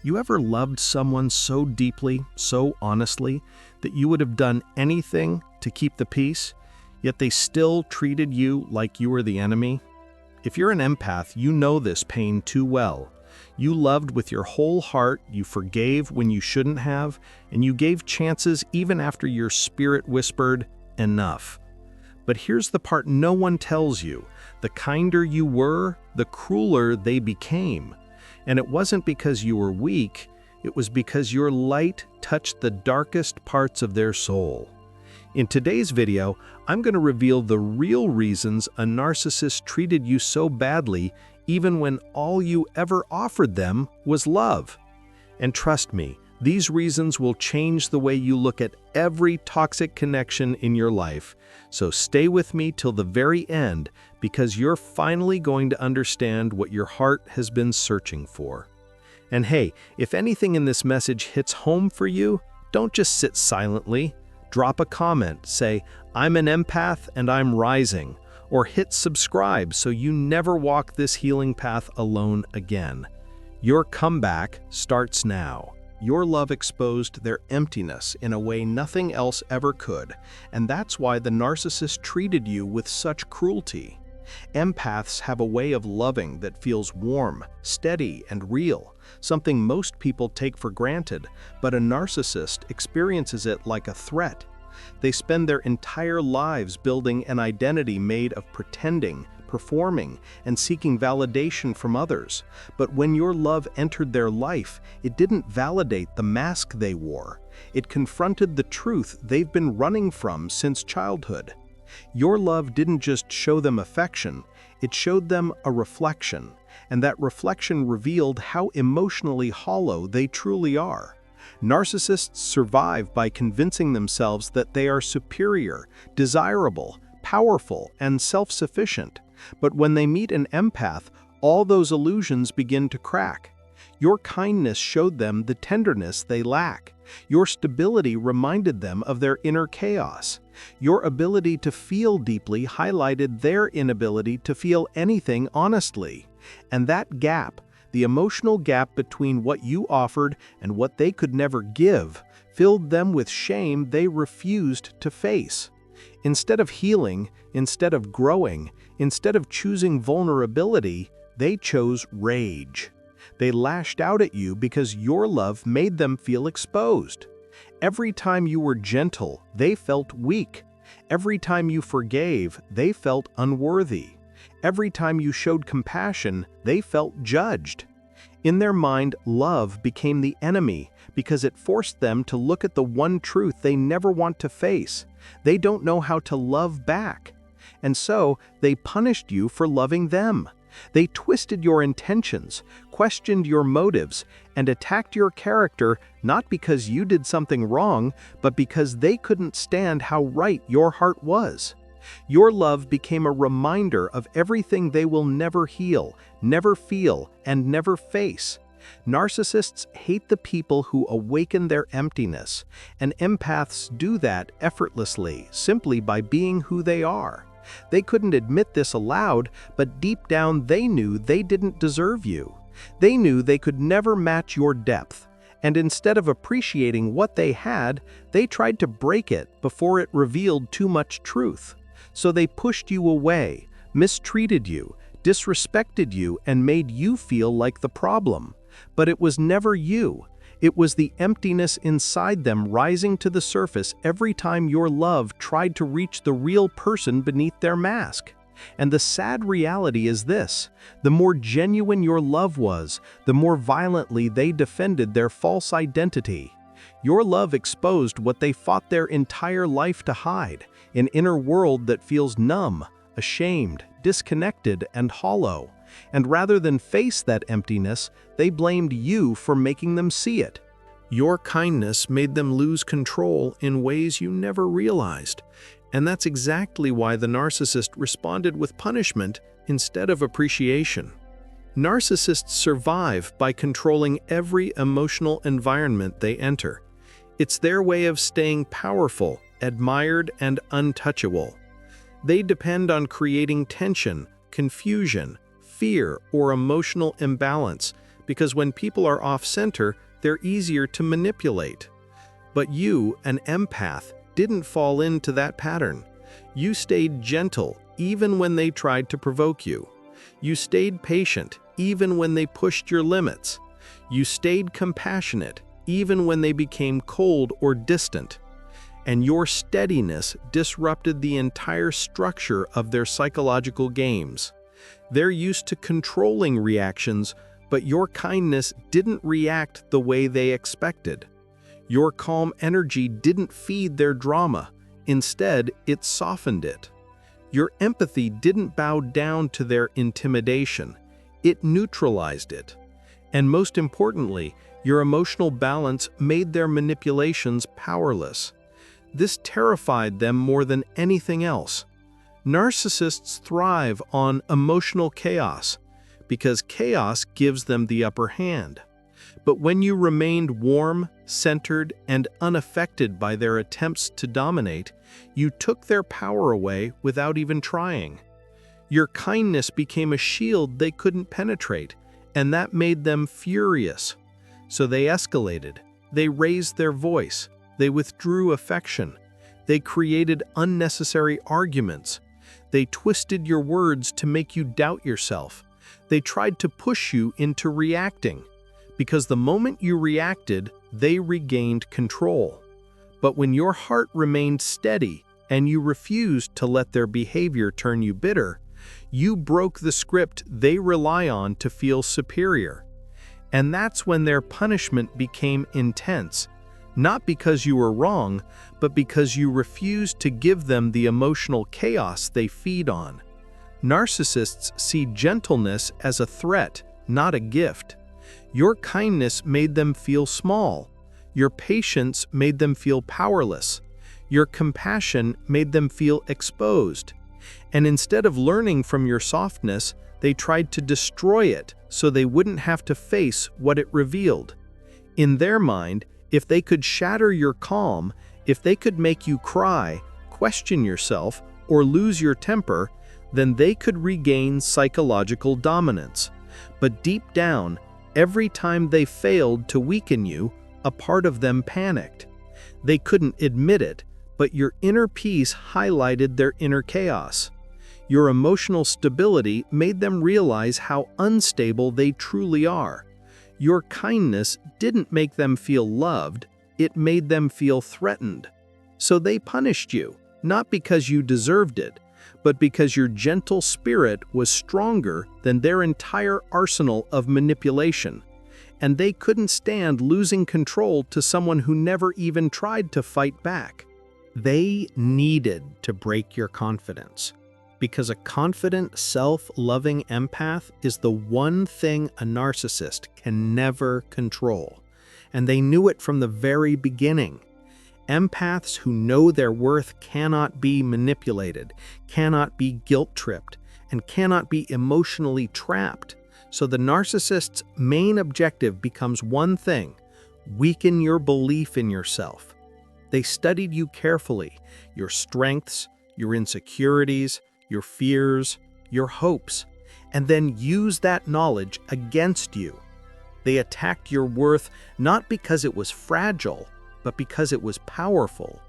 You ever loved someone so deeply, so honestly, that you would have done anything to keep the peace, yet they still treated you like you were the enemy? If you're an empath, you know this pain too well. You loved with your whole heart, you forgave when you shouldn't have, and you gave chances even after your spirit whispered, "Enough." But here's the part no one tells you. The kinder you were, the crueler they became. And it wasn't because you were weak, it was because your light touched the darkest parts of their soul. In today's video, I'm going to reveal the real reasons a narcissist treated you so badly even when all you ever offered them was love. And trust me, these reasons will change the way you look at every toxic connection in your life. So stay with me till the very end, because you're finally going to understand what your heart has been searching for. And hey, if anything in this message hits home for you, don't just sit silently. Drop a comment, say, "I'm an empath and I'm rising," or hit subscribe so you never walk this healing path alone again. Your comeback starts now. Your love exposed their emptiness in a way nothing else ever could, and that's why the narcissist treated you with such cruelty. Empaths have a way of loving that feels warm, steady, and real, something most people take for granted, but a narcissist experiences it like a threat. They spend their entire lives building an identity made of pretending, performing, and seeking validation from others. But when your love entered their life, it didn't validate the mask they wore. It confronted the truth they've been running from since childhood. Your love didn't just show them affection, it showed them a reflection, and that reflection revealed how emotionally hollow they truly are. Narcissists survive by convincing themselves that they are superior, desirable, powerful, and self-sufficient. But when they meet an empath, all those illusions begin to crack. Your kindness showed them the tenderness they lack. Your stability reminded them of their inner chaos. Your ability to feel deeply highlighted their inability to feel anything honestly. And that gap, the emotional gap between what you offered and what they could never give, filled them with shame they refused to face. Instead of healing, instead of growing, instead of choosing vulnerability, they chose rage. They lashed out at you because your love made them feel exposed. Every time you were gentle, they felt weak. Every time you forgave, they felt unworthy. Every time you showed compassion, they felt judged. In their mind, love became the enemy because it forced them to look at the one truth they never want to face. They don't know how to love back. And so, they punished you for loving them. They twisted your intentions, questioned your motives, and attacked your character not because you did something wrong, but because they couldn't stand how right your heart was. Your love became a reminder of everything they will never heal, never feel, and never face. Narcissists hate the people who awaken their emptiness, and empaths do that effortlessly, simply by being who they are. They couldn't admit this aloud, but deep down they knew they didn't deserve you. They knew they could never match your depth, and instead of appreciating what they had, they tried to break it before it revealed too much truth. So they pushed you away, mistreated you, disrespected you, and made you feel like the problem. But it was never you. It was the emptiness inside them rising to the surface every time your love tried to reach the real person beneath their mask. And the sad reality is this: the more genuine your love was, the more violently they defended their false identity. Your love exposed what they fought their entire life to hide, an inner world that feels numb, ashamed, disconnected, and hollow. And rather than face that emptiness, they blamed you for making them see it. Your kindness made them lose control in ways you never realized. And that's exactly why the narcissist responded with punishment instead of appreciation. Narcissists survive by controlling every emotional environment they enter. It's their way of staying powerful, admired, and untouchable. They depend on creating tension, confusion, fear, or emotional imbalance because when people are off-center, they're easier to manipulate. But you, an empath, didn't fall into that pattern. You stayed gentle even when they tried to provoke you. You stayed patient even when they pushed your limits. You stayed compassionate even when they became cold or distant. And your steadiness disrupted the entire structure of their psychological games. They're used to controlling reactions, but your kindness didn't react the way they expected. Your calm energy didn't feed their drama. Instead, it softened it. Your empathy didn't bow down to their intimidation. It neutralized it. And most importantly, your emotional balance made their manipulations powerless. This terrified them more than anything else. Narcissists thrive on emotional chaos because chaos gives them the upper hand. But when you remained warm, centered, and unaffected by their attempts to dominate, you took their power away without even trying. Your kindness became a shield they couldn't penetrate, and that made them furious. So they escalated. They raised their voice. They withdrew affection. They created unnecessary arguments. They twisted your words to make you doubt yourself. They tried to push you into reacting. Because the moment you reacted, they regained control. But when your heart remained steady and you refused to let their behavior turn you bitter, you broke the script they rely on to feel superior. And that's when their punishment became intense, not because you were wrong, but because you refused to give them the emotional chaos they feed on. Narcissists see gentleness as a threat, not a gift. Your kindness made them feel small. Your patience made them feel powerless. Your compassion made them feel exposed. And instead of learning from your softness, they tried to destroy it so they wouldn't have to face what it revealed. In their mind, if they could shatter your calm, if they could make you cry, question yourself, or lose your temper, then they could regain psychological dominance. But deep down, every time they failed to weaken you, a part of them panicked. They couldn't admit it, but your inner peace highlighted their inner chaos. Your emotional stability made them realize how unstable they truly are. Your kindness didn't make them feel loved, it made them feel threatened. So they punished you, not because you deserved it, but because your gentle spirit was stronger than their entire arsenal of manipulation. And they couldn't stand losing control to someone who never even tried to fight back. They needed to break your confidence, because a confident, self-loving empath is the one thing a narcissist can never control. And they knew it from the very beginning. Empaths who know their worth cannot be manipulated, cannot be guilt-tripped, and cannot be emotionally trapped. So the narcissist's main objective becomes one thing: weaken your belief in yourself. They studied you carefully, your strengths, your insecurities, your fears, your hopes, and then use that knowledge against you. They attacked your worth not because it was fragile, but because it was powerful.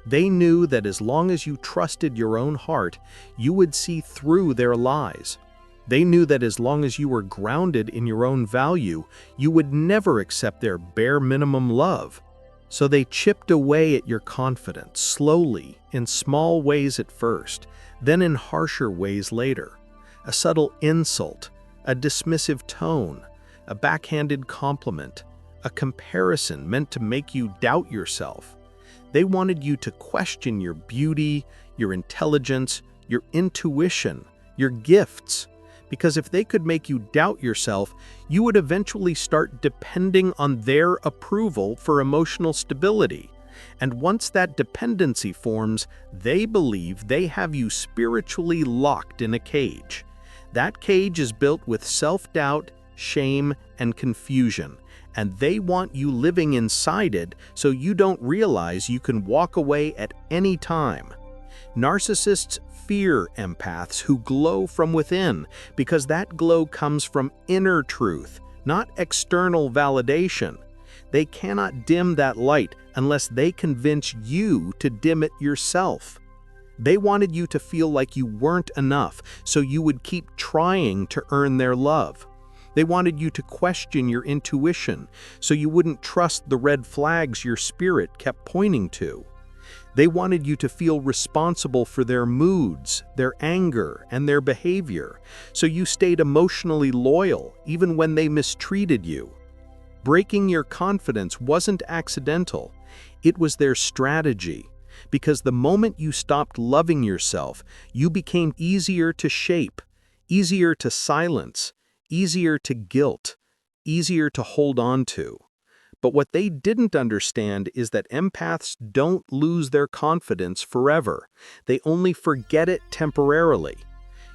They knew that as long as you trusted your own heart, you would see through their lies. They knew that as long as you were grounded in your own value, you would never accept their bare minimum love. So they chipped away at your confidence, slowly, in small ways at first, then in harsher ways later. A subtle insult, a dismissive tone, a backhanded compliment, a comparison meant to make you doubt yourself. They wanted you to question your beauty, your intelligence, your intuition, your gifts. Because if they could make you doubt yourself, you would eventually start depending on their approval for emotional stability. And once that dependency forms, they believe they have you spiritually locked in a cage. That cage is built with self-doubt, shame, and confusion, and they want you living inside it so you don't realize you can walk away at any time. Narcissists fear empaths who glow from within because that glow comes from inner truth, not external validation. They cannot dim that light unless they convince you to dim it yourself. They wanted you to feel like you weren't enough, so you would keep trying to earn their love. They wanted you to question your intuition, so you wouldn't trust the red flags your spirit kept pointing to. They wanted you to feel responsible for their moods, their anger, and their behavior, so you stayed emotionally loyal even when they mistreated you. Breaking your confidence wasn't accidental. It was their strategy. Because the moment you stopped loving yourself, you became easier to shape, easier to silence, easier to guilt, easier to hold on to. But what they didn't understand is that empaths don't lose their confidence forever. They only forget it temporarily.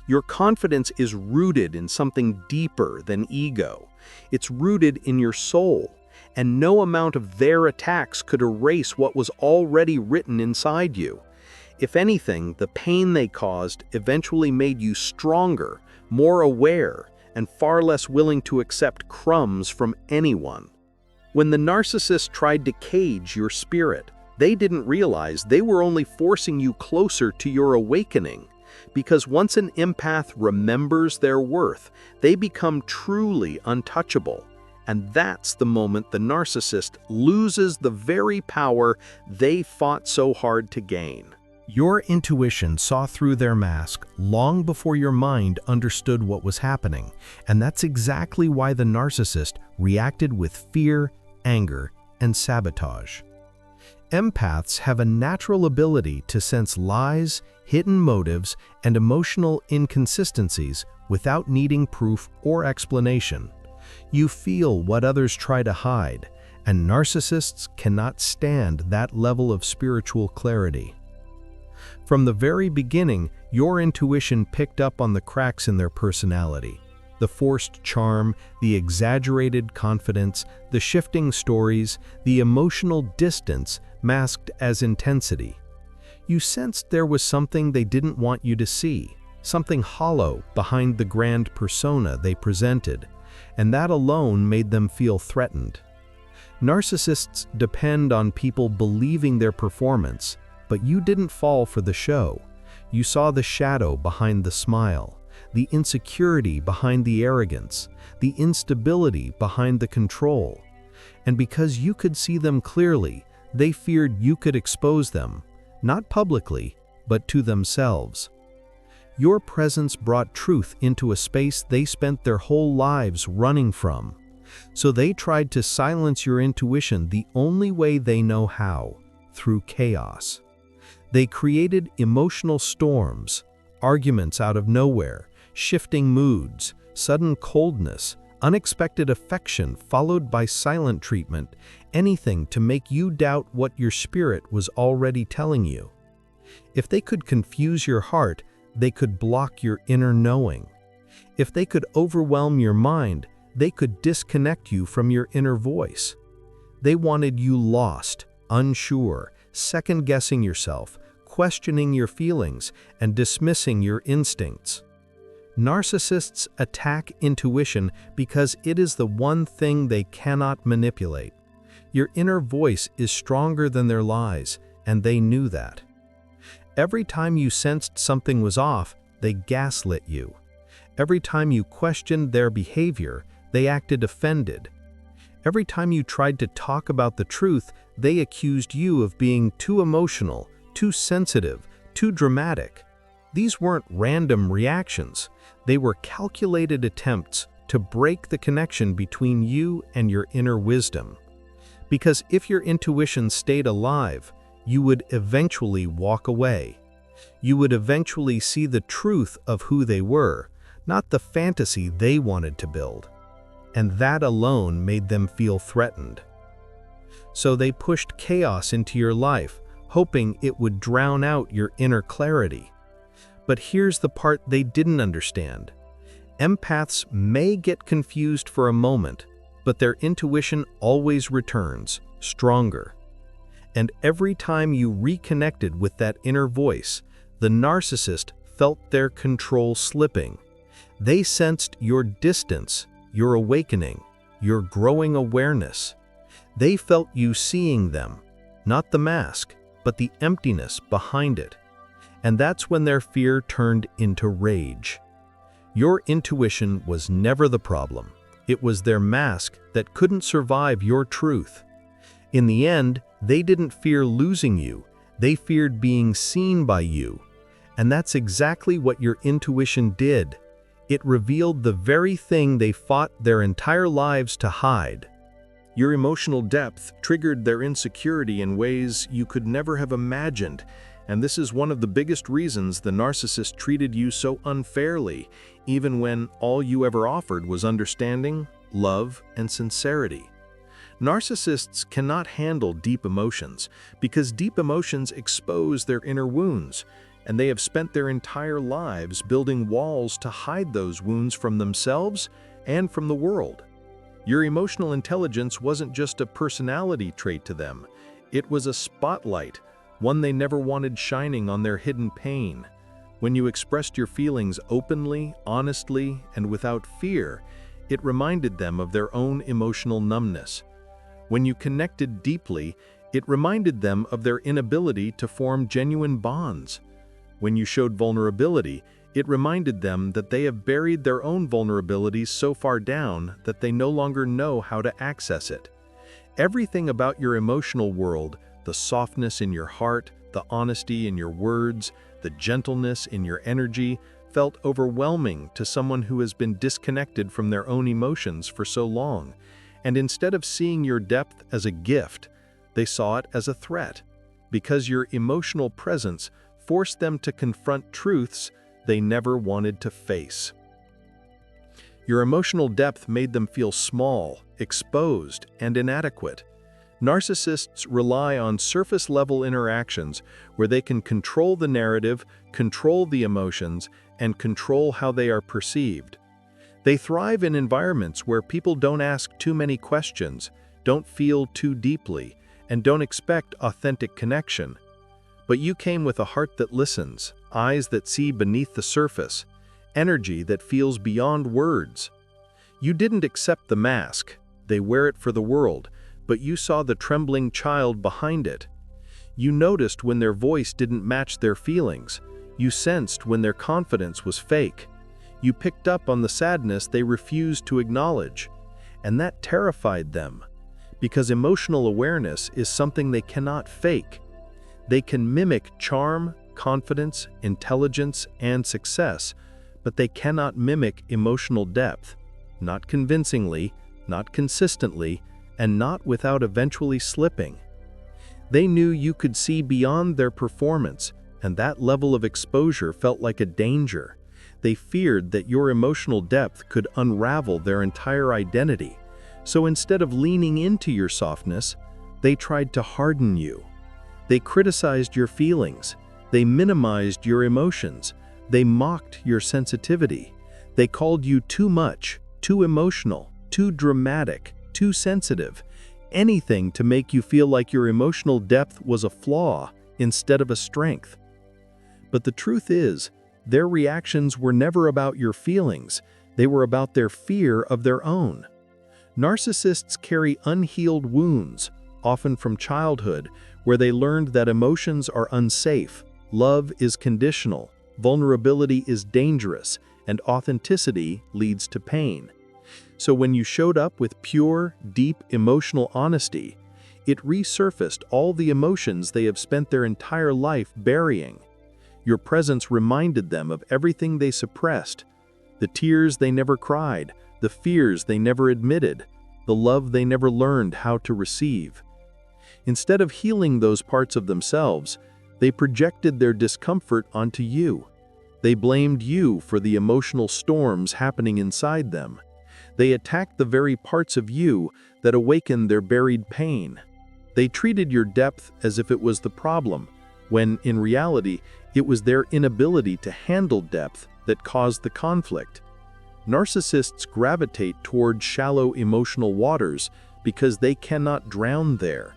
Your confidence is rooted in something deeper than ego. It's rooted in your soul, and no amount of their attacks could erase what was already written inside you. If anything, the pain they caused eventually made you stronger, more aware, and far less willing to accept crumbs from anyone. When the narcissist tried to cage your spirit, they didn't realize they were only forcing you closer to your awakening. Because once an empath remembers their worth, they become truly untouchable. And that's the moment the narcissist loses the very power they fought so hard to gain. Your intuition saw through their mask long before your mind understood what was happening, and that's exactly why the narcissist reacted with fear, anger, and sabotage. Empaths have a natural ability to sense lies, hidden motives, and emotional inconsistencies without needing proof or explanation. You feel what others try to hide, and narcissists cannot stand that level of spiritual clarity. From the very beginning, your intuition picked up on the cracks in their personality. The forced charm, the exaggerated confidence, the shifting stories, the emotional distance masked as intensity. You sensed there was something they didn't want you to see, something hollow behind the grand persona they presented, and that alone made them feel threatened. Narcissists depend on people believing their performance, but you didn't fall for the show. You saw the shadow behind the smile, the insecurity behind the arrogance, the instability behind the control. And because you could see them clearly, they feared you could expose them, not publicly, but to themselves. Your presence brought truth into a space they spent their whole lives running from. So they tried to silence your intuition the only way they know how, through chaos. They created emotional storms, arguments out of nowhere, shifting moods, sudden coldness, unexpected affection followed by silent treatment, anything to make you doubt what your spirit was already telling you. If they could confuse your heart, they could block your inner knowing. If they could overwhelm your mind, they could disconnect you from your inner voice. They wanted you lost, unsure, second-guessing yourself, questioning your feelings, and dismissing your instincts. Narcissists attack intuition because it is the one thing they cannot manipulate. Your inner voice is stronger than their lies, and they knew that. Every time you sensed something was off, they gaslit you. Every time you questioned their behavior, they acted offended. Every time you tried to talk about the truth, they accused you of being too emotional, too sensitive, too dramatic. These weren't random reactions. They were calculated attempts to break the connection between you and your inner wisdom. Because if your intuition stayed alive, you would eventually walk away. You would eventually see the truth of who they were, not the fantasy they wanted to build. And that alone made them feel threatened. So they pushed chaos into your life, hoping it would drown out your inner clarity. But here's the part they didn't understand. Empaths may get confused for a moment, but their intuition always returns, stronger. And every time you reconnected with that inner voice, the narcissist felt their control slipping. They sensed your distance, your awakening, your growing awareness. They felt you seeing them, not the mask, but the emptiness behind it. And that's when their fear turned into rage. Your intuition was never the problem. It was their mask that couldn't survive your truth. In the end, they didn't fear losing you. They feared being seen by you. And that's exactly what your intuition did. It revealed the very thing they fought their entire lives to hide. Your emotional depth triggered their insecurity in ways you could never have imagined, and this is one of the biggest reasons the narcissist treated you so unfairly, even when all you ever offered was understanding, love, and sincerity. Narcissists cannot handle deep emotions because deep emotions expose their inner wounds, and they have spent their entire lives building walls to hide those wounds from themselves and from the world. Your emotional intelligence wasn't just a personality trait to them. It was a spotlight, one they never wanted shining on their hidden pain. When you expressed your feelings openly, honestly, and without fear, it reminded them of their own emotional numbness. When you connected deeply, it reminded them of their inability to form genuine bonds. When you showed vulnerability, it reminded them that they have buried their own vulnerabilities so far down that they no longer know how to access it. Everything about your emotional world, the softness in your heart, the honesty in your words, the gentleness in your energy, felt overwhelming to someone who has been disconnected from their own emotions for so long. And instead of seeing your depth as a gift, they saw it as a threat, because your emotional presence forced them to confront truths they never wanted to face. Your emotional depth made them feel small, exposed, and inadequate. Narcissists rely on surface-level interactions where they can control the narrative, control the emotions, and control how they are perceived. They thrive in environments where people don't ask too many questions, don't feel too deeply, and don't expect authentic connection. But you came with a heart that listens, eyes that see beneath the surface, energy that feels beyond words. You didn't accept the mask, they wear it for the world, but you saw the trembling child behind it. You noticed when their voice didn't match their feelings. You sensed when their confidence was fake. You picked up on the sadness they refused to acknowledge. And that terrified them, because emotional awareness is something they cannot fake. They can mimic charm, confidence, intelligence, and success, but they cannot mimic emotional depth, not convincingly, not consistently, and not without eventually slipping. They knew you could see beyond their performance, and that level of exposure felt like a danger. They feared that your emotional depth could unravel their entire identity. So instead of leaning into your softness, they tried to harden you. They criticized your feelings. They minimized your emotions. They mocked your sensitivity. They called you too much, too emotional, too dramatic, too sensitive. Anything to make you feel like your emotional depth was a flaw instead of a strength. But the truth is, their reactions were never about your feelings. They were about their fear of their own. Narcissists carry unhealed wounds, often from childhood, where they learned that emotions are unsafe, love is conditional, vulnerability is dangerous, and authenticity leads to pain. So when you showed up with pure, deep emotional honesty, it resurfaced all the emotions they have spent their entire life burying. Your presence reminded them of everything they suppressed, the tears they never cried, the fears they never admitted, the love they never learned how to receive. Instead of healing those parts of themselves, they projected their discomfort onto you. They blamed you for the emotional storms happening inside them. They attacked the very parts of you that awakened their buried pain. They treated your depth as if it was the problem, when in reality, it was their inability to handle depth that caused the conflict. Narcissists gravitate toward shallow emotional waters because they cannot drown there.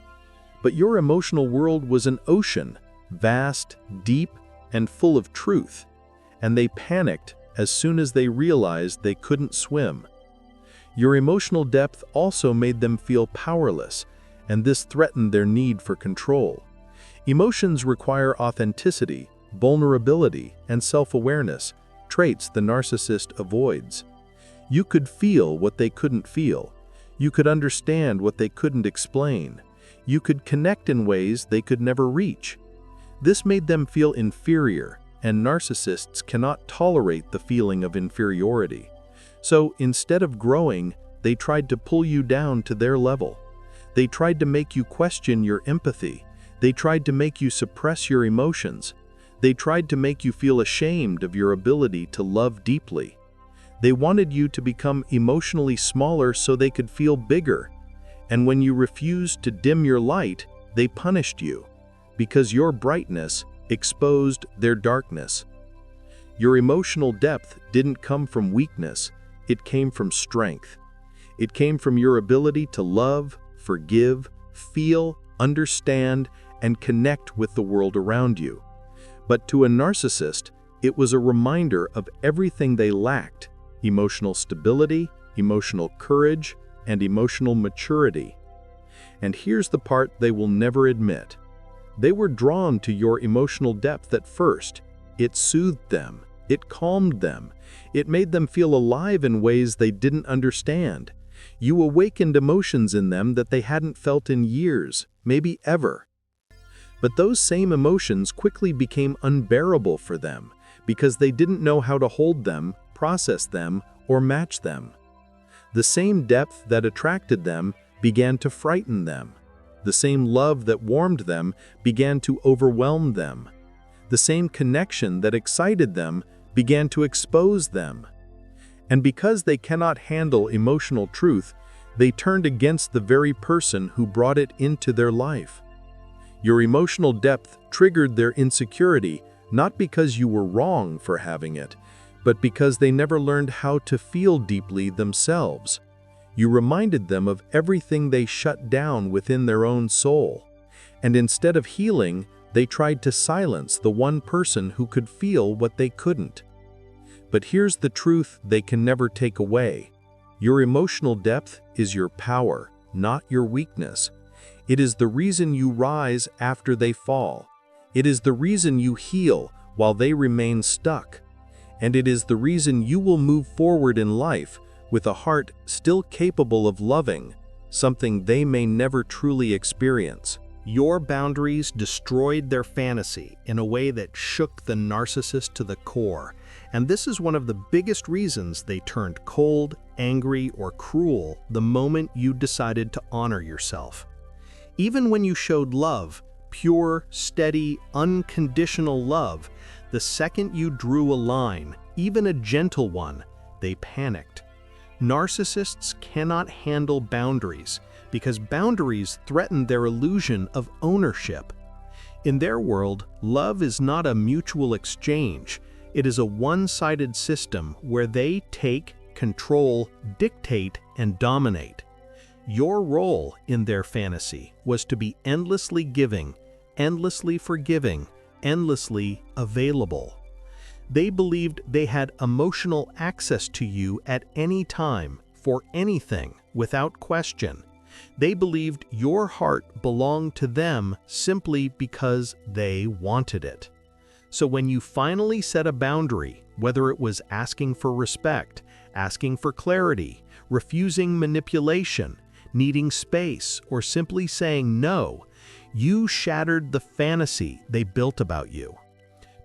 But your emotional world was an ocean, vast, deep, and full of truth, and they panicked as soon as they realized they couldn't swim. Your emotional depth also made them feel powerless, and this threatened their need for control. Emotions require authenticity, vulnerability, and self-awareness, traits the narcissist avoids. You could feel what they couldn't feel. You could understand what they couldn't explain. You could connect in ways they could never reach. This made them feel inferior, and narcissists cannot tolerate the feeling of inferiority. So instead of growing, they tried to pull you down to their level. They tried to make you question your empathy. They tried to make you suppress your emotions. They tried to make you feel ashamed of your ability to love deeply. They wanted you to become emotionally smaller so they could feel bigger. And when you refused to dim your light, they punished you, because your brightness exposed their darkness. Your emotional depth didn't come from weakness, it came from strength. It came from your ability to love, forgive, feel, understand, and connect with the world around you. But to a narcissist, it was a reminder of everything they lacked: emotional stability, emotional courage, and emotional maturity. And here's the part they will never admit. They were drawn to your emotional depth at first. It soothed them. It calmed them. It made them feel alive in ways they didn't understand. You awakened emotions in them that they hadn't felt in years, maybe ever. But those same emotions quickly became unbearable for them because they didn't know how to hold them, process them, or match them. The same depth that attracted them began to frighten them. The same love that warmed them began to overwhelm them. The same connection that excited them began to expose them. And because they cannot handle emotional truth, they turned against the very person who brought it into their life. Your emotional depth triggered their insecurity, not because you were wrong for having it, but because they never learned how to feel deeply themselves. You reminded them of everything they shut down within their own soul. And instead of healing, they tried to silence the one person who could feel what they couldn't. But here's the truth they can never take away. Your emotional depth is your power, not your weakness. It is the reason you rise after they fall. It is the reason you heal while they remain stuck. And it is the reason you will move forward in life with a heart still capable of loving, something they may never truly experience. Your boundaries destroyed their fantasy in a way that shook the narcissist to the core, and this is one of the biggest reasons they turned cold, angry, or cruel the moment you decided to honor yourself. Even when you showed love, pure, steady, unconditional love, the second you drew a line, even a gentle one, they panicked. Narcissists cannot handle boundaries because boundaries threaten their illusion of ownership. In their world, love is not a mutual exchange. It is a one-sided system where they take, control, dictate, and dominate. Your role in their fantasy was to be endlessly giving, endlessly forgiving, endlessly available. They believed they had emotional access to you at any time, for anything, without question. They believed your heart belonged to them simply because they wanted it. So when you finally set a boundary, whether it was asking for respect, asking for clarity, refusing manipulation, needing space, or simply saying no, you shattered the fantasy they built about you.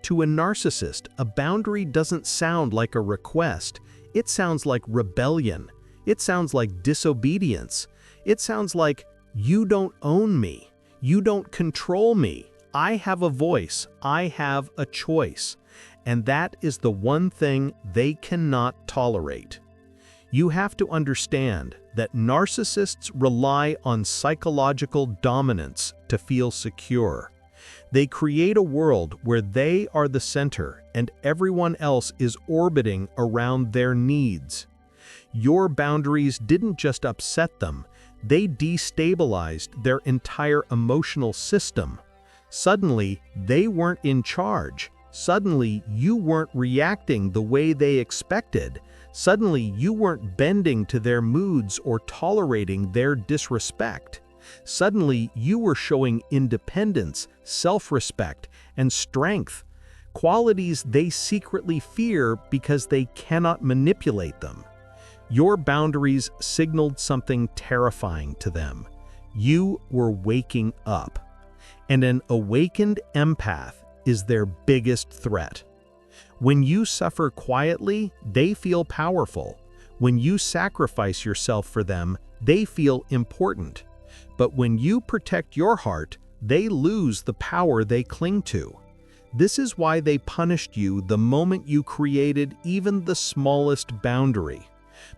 To a narcissist, a boundary doesn't sound like a request. It sounds like rebellion. It sounds like disobedience. It sounds like, you don't own me. You don't control me. I have a voice. I have a choice. And that is the one thing they cannot tolerate. You have to understand that narcissists rely on psychological dominance to feel secure. They create a world where they are the center and everyone else is orbiting around their needs. Your boundaries didn't just upset them, they destabilized their entire emotional system. Suddenly, they weren't in charge. Suddenly, you weren't reacting the way they expected. Suddenly, you weren't bending to their moods or tolerating their disrespect. Suddenly, you were showing independence, self-respect, and strength, qualities they secretly fear because they cannot manipulate them. Your boundaries signaled something terrifying to them. You were waking up. And an awakened empath is their biggest threat. When you suffer quietly, they feel powerful. When you sacrifice yourself for them, they feel important. But when you protect your heart, they lose the power they cling to. This is why they punished you the moment you created even the smallest boundary.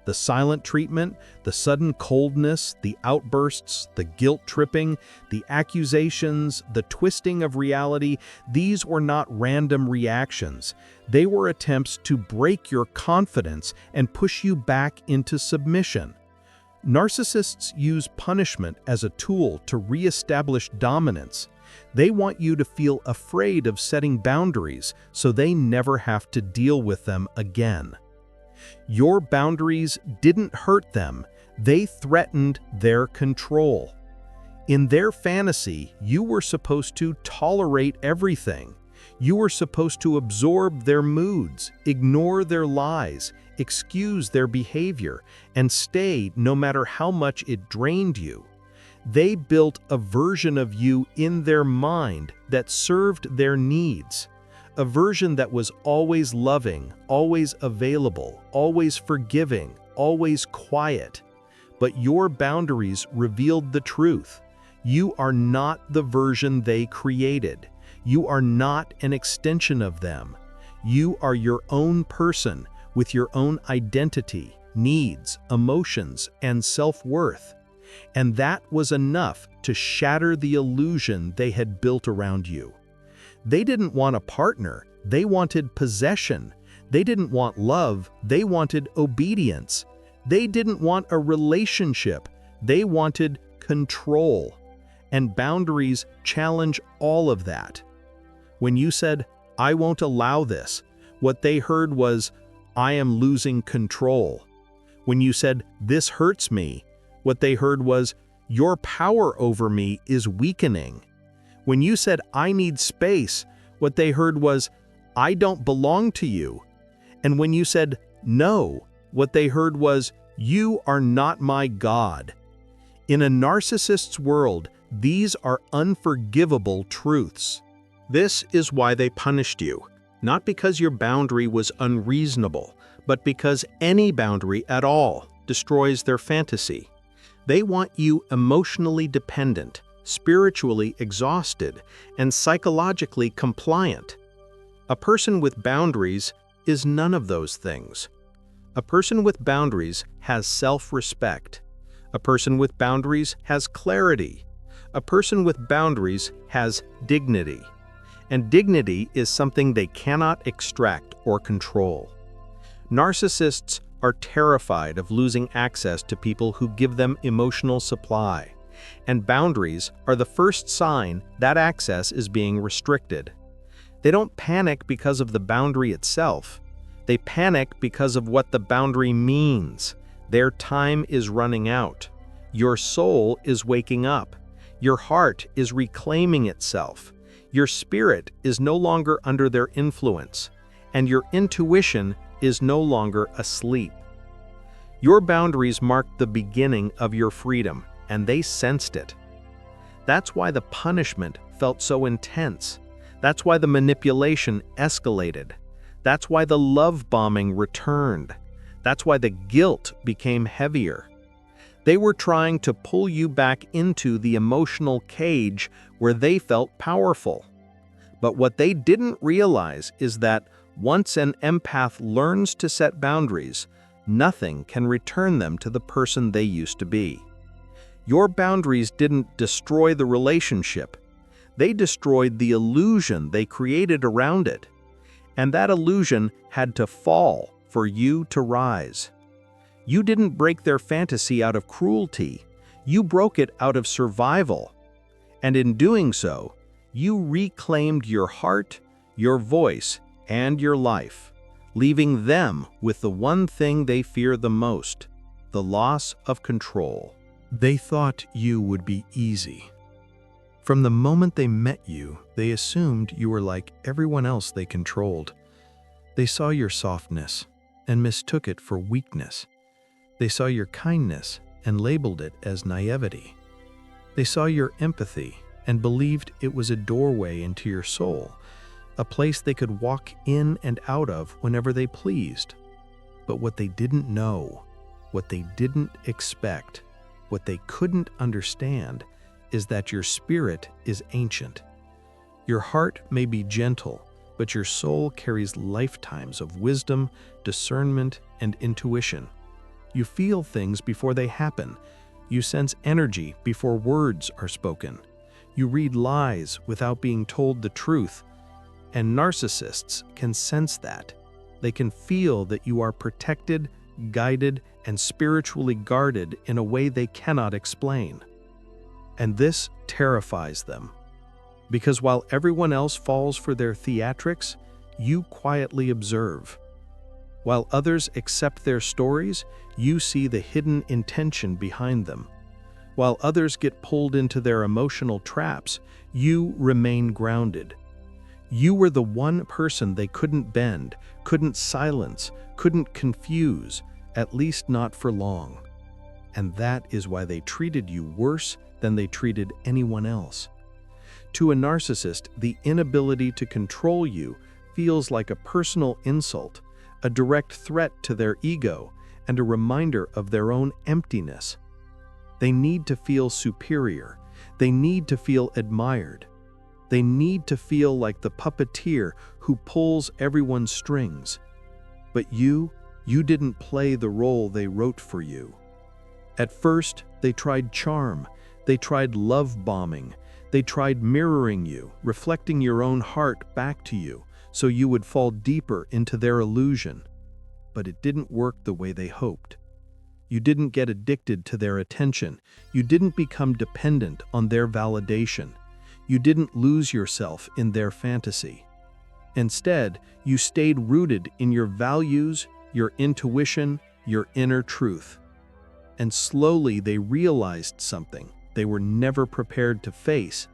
The silent treatment, the sudden coldness, the outbursts, the guilt tripping, the accusations, the twisting of reality, these were not random reactions. They were attempts to break your confidence and push you back into submission. Narcissists use punishment as a tool to reestablish dominance. They want you to feel afraid of setting boundaries so they never have to deal with them again. Your boundaries didn't hurt them, they threatened their control. In their fantasy, you were supposed to tolerate everything. You were supposed to absorb their moods, ignore their lies, excuse their behavior, and stay no matter how much it drained you. They built a version of you in their mind that served their needs. A version that was always loving, always available, always forgiving, always quiet. But your boundaries revealed the truth. You are not the version they created. You are not an extension of them. You are your own person with your own identity, needs, emotions, and self-worth. And that was enough to shatter the illusion they had built around you. They didn't want a partner, they wanted possession. They didn't want love, they wanted obedience. They didn't want a relationship, they wanted control. And boundaries challenge all of that. When you said, "I won't allow this," what they heard was, "I am losing control." When you said, "This hurts me," what they heard was, "Your power over me is weakening." When you said, "I need space," what they heard was, "I don't belong to you." And when you said, "No," what they heard was, "You are not my God." In a narcissist's world, these are unforgivable truths. This is why they punished you, not because your boundary was unreasonable, but because any boundary at all destroys their fantasy. They want you emotionally dependent, spiritually exhausted, and psychologically compliant. A person with boundaries is none of those things. A person with boundaries has self-respect. A person with boundaries has clarity. A person with boundaries has dignity. And dignity is something they cannot extract or control. Narcissists are terrified of losing access to people who give them emotional supply, and boundaries are the first sign that access is being restricted. They don't panic because of the boundary itself. They panic because of what the boundary means. Their time is running out. Your soul is waking up. Your heart is reclaiming itself. Your spirit is no longer under their influence, and your intuition is no longer asleep. Your boundaries marked the beginning of your freedom, and they sensed it. That's why the punishment felt so intense. That's why the manipulation escalated. That's why the love bombing returned. That's why the guilt became heavier. They were trying to pull you back into the emotional cage where they felt powerful. But what they didn't realize is that once an empath learns to set boundaries, nothing can return them to the person they used to be. Your boundaries didn't destroy the relationship. They destroyed the illusion they created around it. And that illusion had to fall for you to rise. You didn't break their fantasy out of cruelty. You broke it out of survival. And in doing so, you reclaimed your heart, your voice, and your life. leaving them with the one thing they fear the most, the loss of control. They thought you would be easy. From the moment they met you, they assumed you were like everyone else they controlled. They saw your softness and mistook it for weakness. They saw your kindness and labeled it as naivety. They saw your empathy and believed it was a doorway into your soul, a place they could walk in and out of whenever they pleased. But what they didn't know, what they didn't expect, what they couldn't understand is that your spirit is ancient. Your heart may be gentle, but your soul carries lifetimes of wisdom, discernment, and intuition. You feel things before they happen. You sense energy before words are spoken. You read lies without being told the truth. And narcissists can sense that. They can feel that you are protected, guided, and spiritually guarded in a way they cannot explain. And this terrifies them. Because while everyone else falls for their theatrics, you quietly observe. While others accept their stories, you see the hidden intention behind them. While others get pulled into their emotional traps, you remain grounded. You were the one person they couldn't bend, couldn't silence, couldn't confuse, at least not for long. And that is why they treated you worse than they treated anyone else. To a narcissist, the inability to control you feels like a personal insult, a direct threat to their ego, and a reminder of their own emptiness. They need to feel superior. They need to feel admired. They need to feel like the puppeteer who pulls everyone's strings. But you didn't play the role they wrote for you. At first, they tried charm. They tried love bombing. They tried mirroring you, reflecting your own heart back to you, so you would fall deeper into their illusion. But it didn't work the way they hoped. You didn't get addicted to their attention. You didn't become dependent on their validation. You didn't lose yourself in their fantasy. Instead, you stayed rooted in your values, your intuition, your inner truth. And slowly they realized something they were never prepared to face.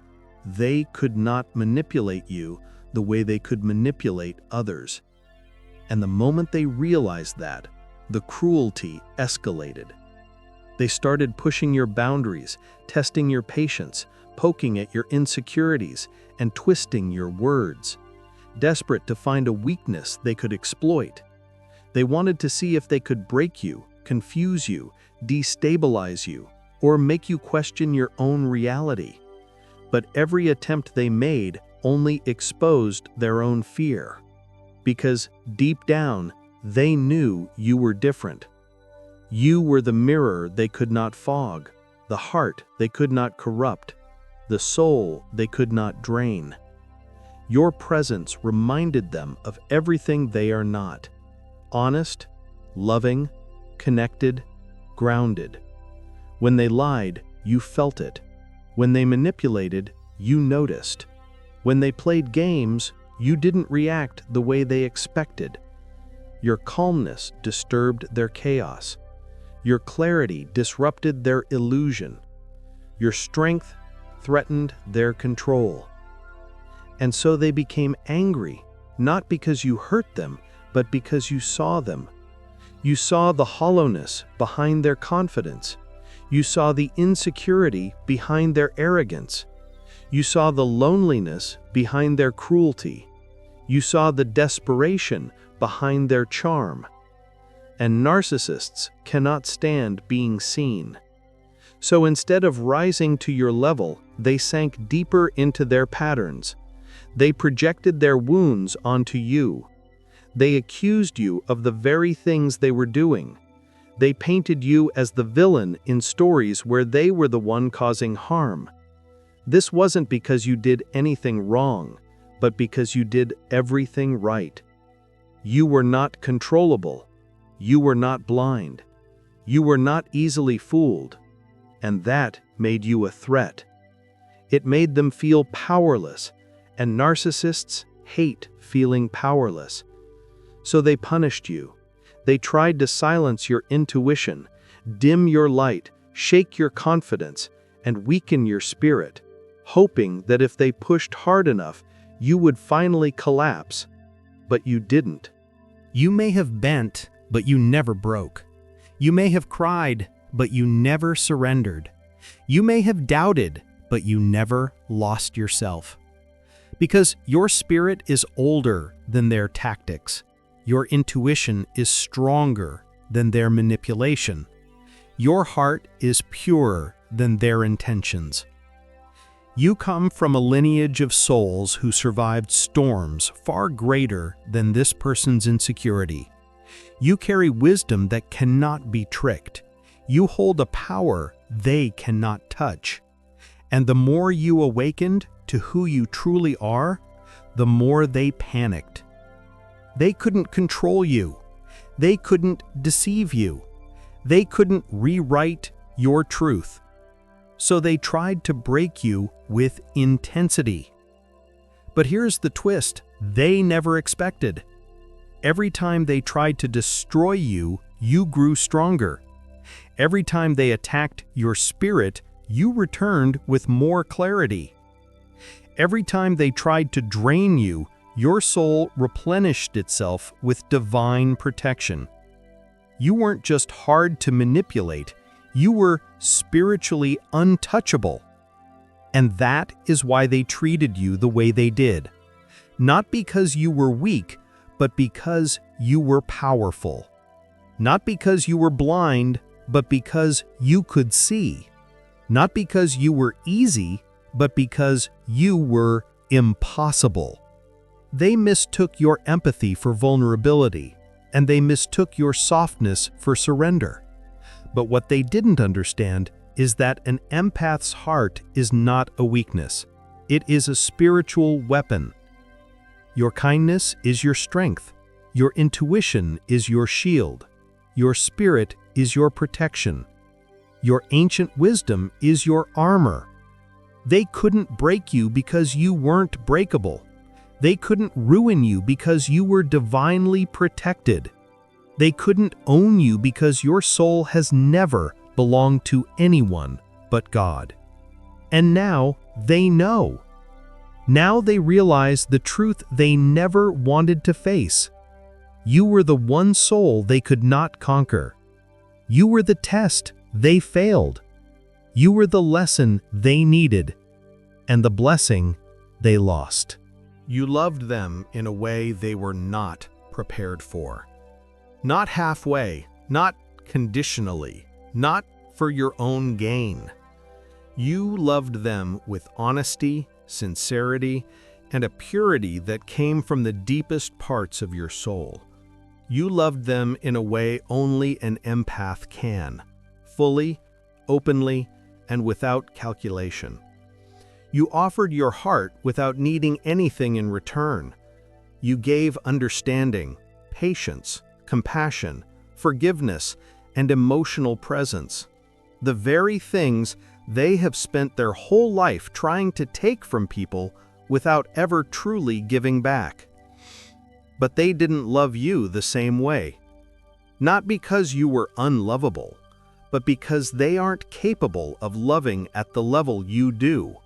They could not manipulate you the way they could manipulate others. And the moment they realized that, the cruelty escalated. They started pushing your boundaries, testing your patience, poking at your insecurities, and twisting your words. Desperate to find a weakness they could exploit. They wanted to see if they could break you, confuse you, destabilize you, or make you question your own reality. But every attempt they made only exposed their own fear. Because deep down, they knew you were different. You were the mirror they could not fog, the heart they could not corrupt, the soul they could not drain. Your presence reminded them of everything they are not: honest, loving, connected, grounded. When they lied, you felt it. When they manipulated, you noticed. When they played games, you didn't react the way they expected. Your calmness disturbed their chaos. Your clarity disrupted their illusion. Your strength threatened their control. And so they became angry, not because you hurt them, but because you saw them. You saw the hollowness behind their confidence. You saw the insecurity behind their arrogance. You saw the loneliness behind their cruelty. You saw the desperation behind their charm. And narcissists cannot stand being seen. So instead of rising to your level, they sank deeper into their patterns. They projected their wounds onto you. They accused you of the very things they were doing. They painted you as the villain in stories where they were the one causing harm. This wasn't because you did anything wrong, but because you did everything right. You were not controllable. You were not blind. You were not easily fooled. And that made you a threat. It made them feel powerless, and narcissists hate feeling powerless. So they punished you. They tried to silence your intuition, dim your light, shake your confidence, and weaken your spirit, hoping that if they pushed hard enough, you would finally collapse. But you didn't. You may have bent, but you never broke. You may have cried, but you never surrendered. You may have doubted, but you never lost yourself. Because your spirit is older than their tactics. Your intuition is stronger than their manipulation. Your heart is purer than their intentions. You come from a lineage of souls who survived storms far greater than this person's insecurity. You carry wisdom that cannot be tricked. You hold a power they cannot touch. And the more you awakened to who you truly are, the more they panicked. They couldn't control you. They couldn't deceive you. They couldn't rewrite your truth. So they tried to break you with intensity. But here's the twist they never expected. Every time they tried to destroy you, you grew stronger. Every time they attacked your spirit, you returned with more clarity. Every time they tried to drain you, your soul replenished itself with divine protection. You weren't just hard to manipulate, you were spiritually untouchable. And that is why they treated you the way they did. Not because you were weak, but because you were powerful. Not because you were blind, but because you could see. Not because you were easy, but because you were impossible. They mistook your empathy for vulnerability, and they mistook your softness for surrender. But what they didn't understand is that an empath's heart is not a weakness. It is a spiritual weapon. Your kindness is your strength. Your intuition is your shield. Your spirit is your protection. Your ancient wisdom is your armor. They couldn't break you because you weren't breakable. They couldn't ruin you because you were divinely protected. They couldn't own you because your soul has never belonged to anyone but God. And now they know. Now they realize the truth they never wanted to face. You were the one soul they could not conquer. You were the test they failed. You were the lesson they needed, and the blessing they lost. You loved them in a way they were not prepared for. Not halfway, not conditionally, not for your own gain. You loved them with honesty, sincerity, and a purity that came from the deepest parts of your soul. You loved them in a way only an empath can, fully, openly, and without calculation. You offered your heart without needing anything in return. You gave understanding, patience, compassion, forgiveness, and emotional presence. The very things they have spent their whole life trying to take from people without ever truly giving back. But they didn't love you the same way. Not because you were unlovable, but because they aren't capable of loving at the level you do.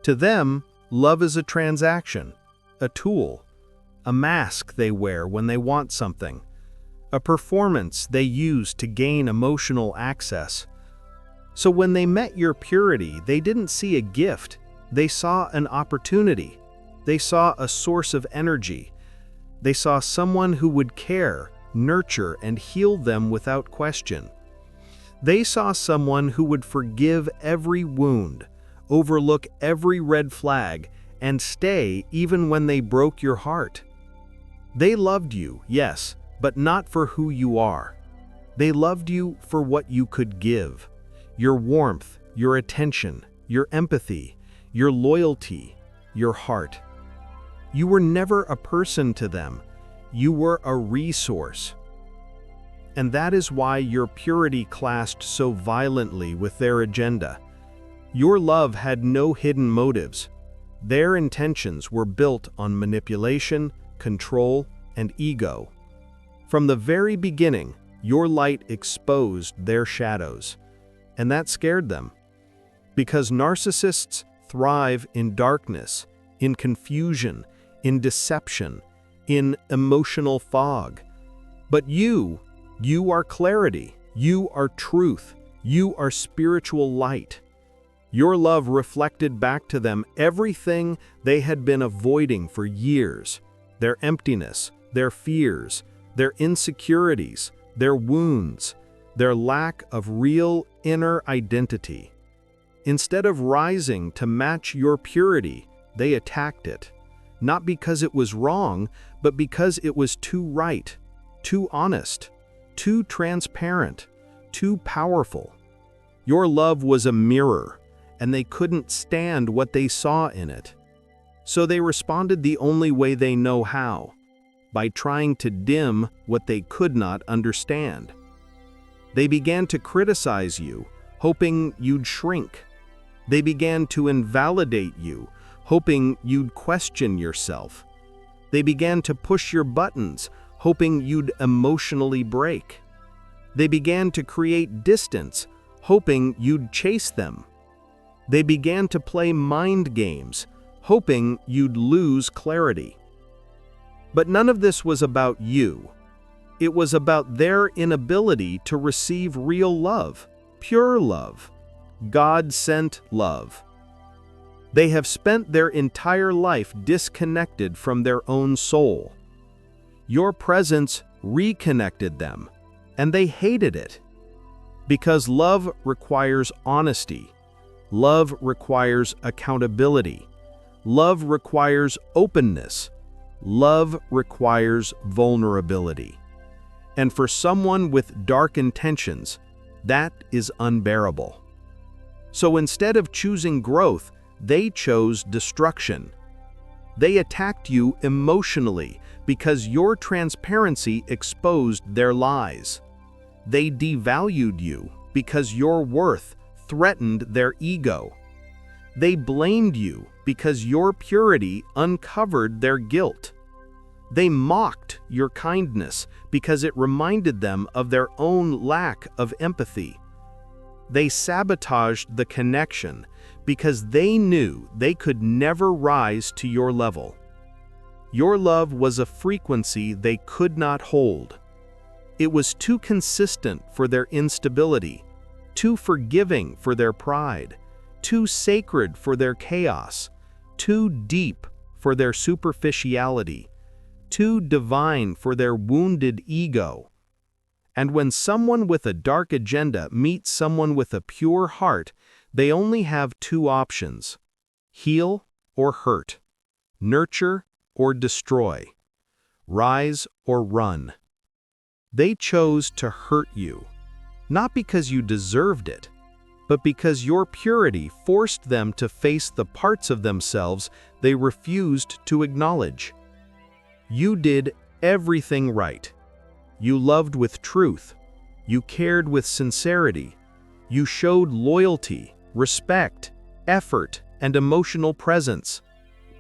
To them, love is a transaction, a tool, a mask they wear when they want something, a performance they use to gain emotional access. So when they met your purity, they didn't see a gift, they saw an opportunity. They saw a source of energy. They saw someone who would care, nurture, and heal them without question. They saw someone who would forgive every wound, overlook every red flag, and stay even when they broke your heart. They loved you, yes, but not for who you are. They loved you for what you could give. Your warmth, your attention, your empathy, your loyalty, your heart. You were never a person to them. You were a resource. And that is why your purity clashed so violently with their agenda. Your love had no hidden motives. Their intentions were built on manipulation, control, and ego. From the very beginning, your light exposed their shadows, and that scared them. Because narcissists thrive in darkness, in confusion, in deception, in emotional fog. But you are clarity, you are truth, you are spiritual light. Your love reflected back to them everything they had been avoiding for years: their emptiness, their fears, their insecurities, their wounds, their lack of real inner identity. Instead of rising to match your purity, they attacked it. Not because it was wrong, but because it was too right, too honest, too transparent, too powerful. Your love was a mirror, and they couldn't stand what they saw in it. So they responded the only way they know how, by trying to dim what they could not understand. They began to criticize you, hoping you'd shrink. They began to invalidate you, hoping you'd question yourself. They began to push your buttons, hoping you'd emotionally break. They began to create distance, hoping you'd chase them. They began to play mind games, hoping you'd lose clarity. But none of this was about you. It was about their inability to receive real love, pure love, God-sent love. They have spent their entire life disconnected from their own soul. Your presence reconnected them, and they hated it. Because love requires honesty. Love requires accountability. Love requires openness. Love requires vulnerability. And for someone with dark intentions, that is unbearable. So instead of choosing growth, they chose destruction. They attacked you emotionally because your transparency exposed their lies. They devalued you because your worth threatened their ego. They blamed you because your purity uncovered their guilt. They mocked your kindness because it reminded them of their own lack of empathy. They sabotaged the connection because they knew they could never rise to your level. Your love was a frequency they could not hold. It was too consistent for their instability, too forgiving for their pride, too sacred for their chaos, too deep for their superficiality, too divine for their wounded ego. And when someone with a dark agenda meets someone with a pure heart, they only have two options: heal or hurt, nurture or destroy, rise or run. They chose to hurt you, not because you deserved it, but because your purity forced them to face the parts of themselves they refused to acknowledge. You did everything right. You loved with truth. You cared with sincerity. You showed loyalty, respect, effort, and emotional presence.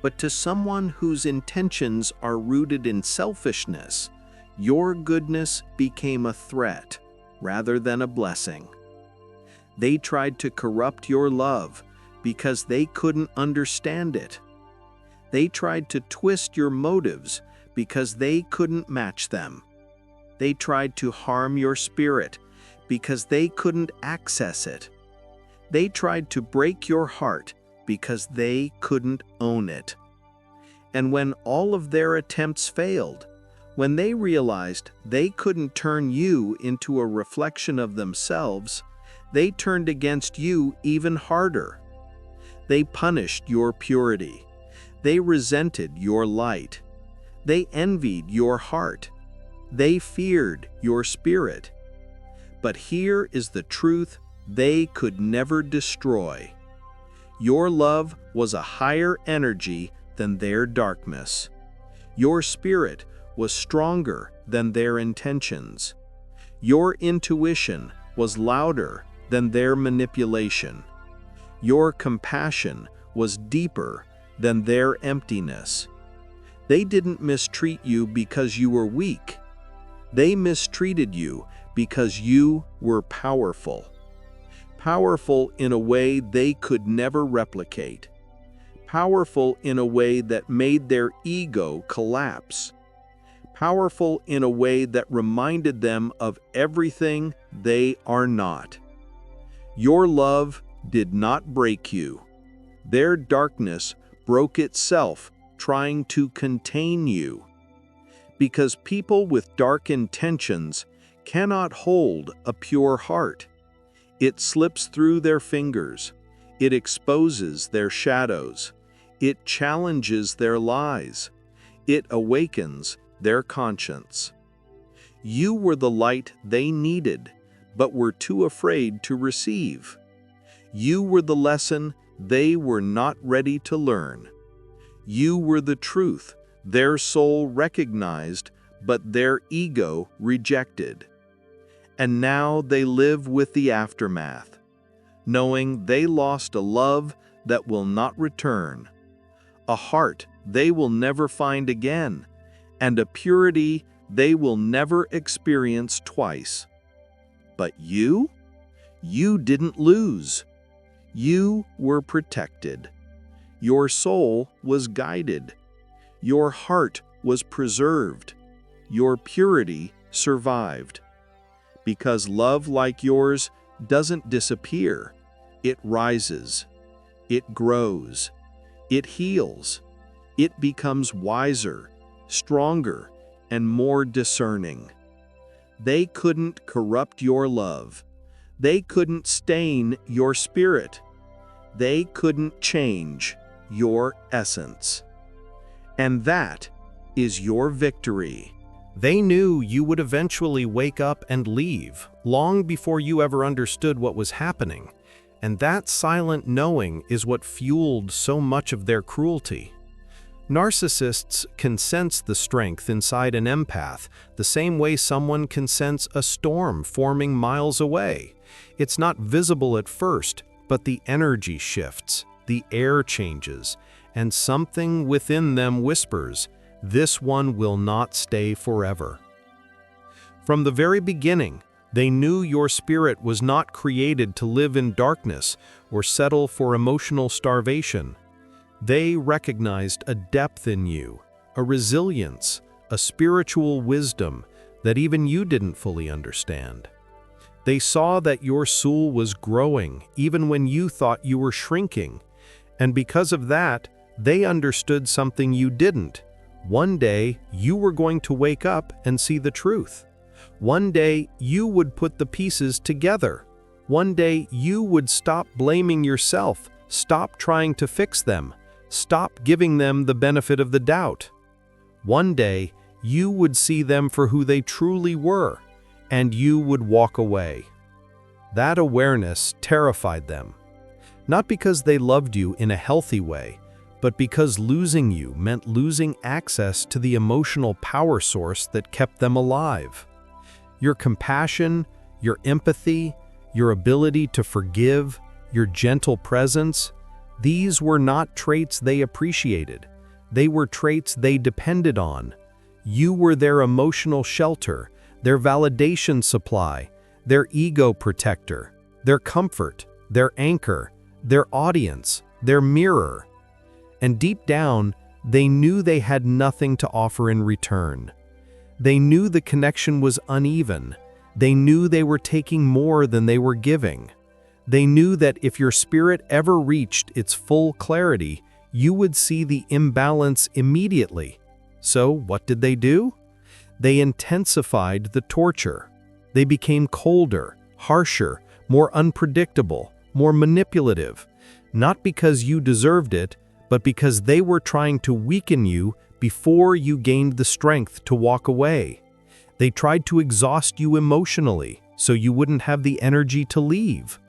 But to someone whose intentions are rooted in selfishness, your goodness became a threat rather than a blessing. They tried to corrupt your love because they couldn't understand it. They tried to twist your motives because they couldn't match them. They tried to harm your spirit because they couldn't access it. They tried to break your heart because they couldn't own it. And when all of their attempts failed, when they realized they couldn't turn you into a reflection of themselves, they turned against you even harder. They punished your purity. They resented your light. They envied your heart. They feared your spirit. But here is the truth they could never destroy. Your love was a higher energy than their darkness. Your spirit was stronger than their intentions. Your intuition was louder than their manipulation. Your compassion was deeper than their emptiness. They didn't mistreat you because you were weak. They mistreated you because you were powerful. Powerful in a way they could never replicate. Powerful in a way that made their ego collapse. Powerful in a way that reminded them of everything they are not. Your love did not break you. Their darkness broke itself trying to contain you. Because people with dark intentions cannot hold a pure heart. It slips through their fingers. It exposes their shadows. It challenges their lies. It awakens their conscience. You were the light they needed, but were too afraid to receive. You were the lesson they were not ready to learn. You were the truth their soul recognized, but their ego rejected. And now they live with the aftermath, knowing they lost a love that will not return, a heart they will never find again, and a purity they will never experience twice. But you didn't lose. You were protected. Your soul was guided. Your heart was preserved. Your purity survived. Because love like yours doesn't disappear. It rises. It grows. It heals. It becomes wiser, stronger, and more discerning. They couldn't corrupt your love. They couldn't stain your spirit. They couldn't change your essence. And that is your victory. They knew you would eventually wake up and leave, long before you ever understood what was happening. And that silent knowing is what fueled so much of their cruelty. Narcissists can sense the strength inside an empath, the same way someone can sense a storm forming miles away. It's not visible at first, but the energy shifts, the air changes, and something within them whispers, "This one will not stay forever." From the very beginning, they knew your spirit was not created to live in darkness or settle for emotional starvation. They recognized a depth in you, a resilience, a spiritual wisdom that even you didn't fully understand. They saw that your soul was growing even when you thought you were shrinking, and because of that, they understood something you didn't. One day, you were going to wake up and see the truth. One day, you would put the pieces together. One day, you would stop blaming yourself, stop trying to fix them, stop giving them the benefit of the doubt. One day, you would see them for who they truly were, and you would walk away. That awareness terrified them. Not because they loved you in a healthy way, but because losing you meant losing access to the emotional power source that kept them alive. Your compassion, your empathy, your ability to forgive, your gentle presence, these were not traits they appreciated. They were traits they depended on. You were their emotional shelter, their validation supply, their ego protector, their comfort, their anchor, their audience, their mirror. And deep down, they knew they had nothing to offer in return. They knew the connection was uneven. They knew they were taking more than they were giving. They knew that if your spirit ever reached its full clarity, you would see the imbalance immediately. So what did they do? They intensified the torture. They became colder, harsher, more unpredictable, more manipulative, not because you deserved it, but because they were trying to weaken you before you gained the strength to walk away. They tried to exhaust you emotionally so you wouldn't have the energy to leave.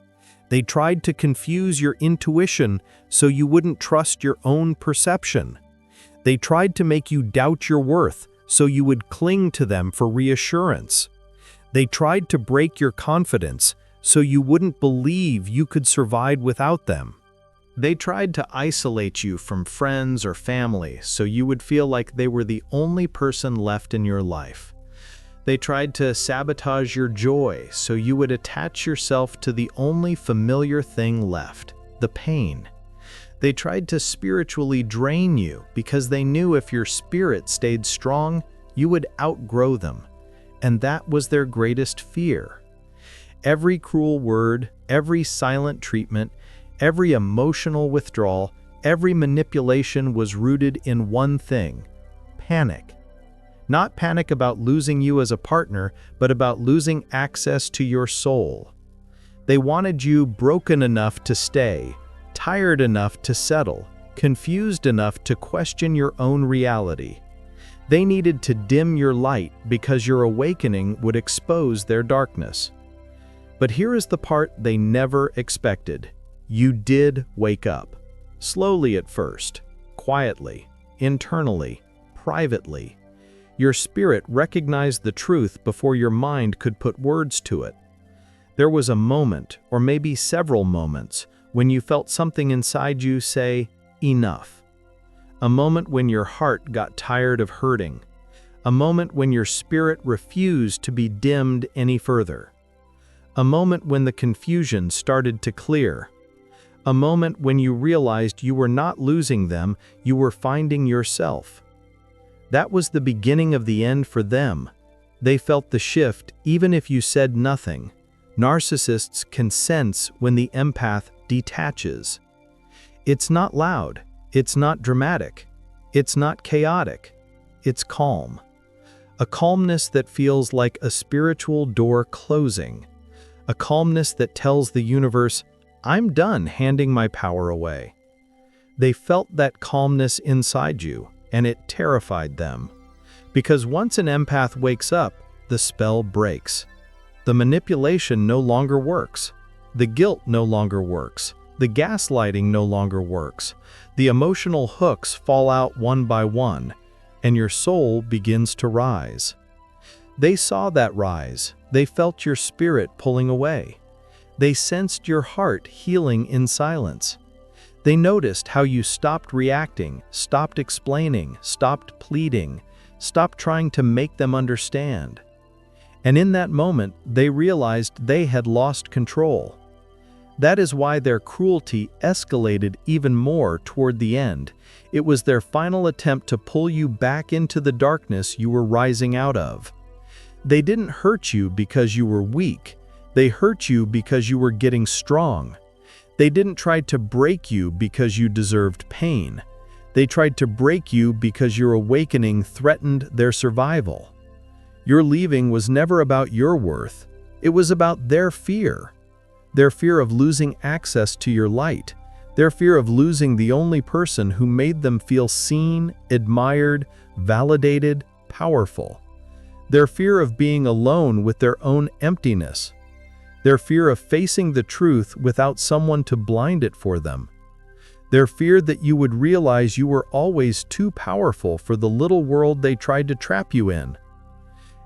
They tried to confuse your intuition so you wouldn't trust your own perception. They tried to make you doubt your worth so you would cling to them for reassurance. They tried to break your confidence so you wouldn't believe you could survive without them. They tried to isolate you from friends or family so you would feel like they were the only person left in your life. They tried to sabotage your joy so you would attach yourself to the only familiar thing left, the pain. They tried to spiritually drain you because they knew if your spirit stayed strong, you would outgrow them. And that was their greatest fear. Every cruel word, every silent treatment, every emotional withdrawal, every manipulation was rooted in one thing: panic. Not panic about losing you as a partner, but about losing access to your soul. They wanted you broken enough to stay, tired enough to settle, confused enough to question your own reality. They needed to dim your light because your awakening would expose their darkness. But here is the part they never expected. You did wake up. Slowly at first, quietly, internally, privately. Your spirit recognized the truth before your mind could put words to it. There was a moment, or maybe several moments, when you felt something inside you say, enough. A moment when your heart got tired of hurting. A moment when your spirit refused to be dimmed any further. A moment when the confusion started to clear. A moment when you realized you were not losing them, you were finding yourself. That was the beginning of the end for them. They felt the shift even if you said nothing. Narcissists can sense when the empath detaches. It's not loud, it's not dramatic, it's not chaotic, it's calm. A calmness that feels like a spiritual door closing. A calmness that tells the universe, I'm done handing my power away. They felt that calmness inside you, and it terrified them. Because once an empath wakes up, the spell breaks. The manipulation no longer works. The guilt no longer works. The gaslighting no longer works. The emotional hooks fall out one by one, and your soul begins to rise. They saw that rise. They felt your spirit pulling away. They sensed your heart healing in silence. They noticed how you stopped reacting, stopped explaining, stopped pleading, stopped trying to make them understand. And in that moment, they realized they had lost control. That is why their cruelty escalated even more toward the end. It was their final attempt to pull you back into the darkness you were rising out of. They didn't hurt you because you were weak. They hurt you because you were getting strong. They didn't try to break you because you deserved pain. They tried to break you because your awakening threatened their survival. Your leaving was never about your worth. It was about their fear. Their fear of losing access to your light. Their fear of losing the only person who made them feel seen, admired, validated, powerful. Their fear of being alone with their own emptiness. Their fear of facing the truth without someone to blind it for them. Their fear that you would realize you were always too powerful for the little world they tried to trap you in.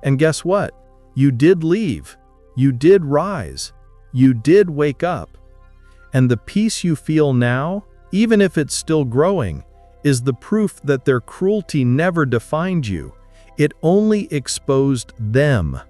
And guess what? You did leave. You did rise. You did wake up. And the peace you feel now, even if it's still growing, is the proof that their cruelty never defined you. It only exposed them.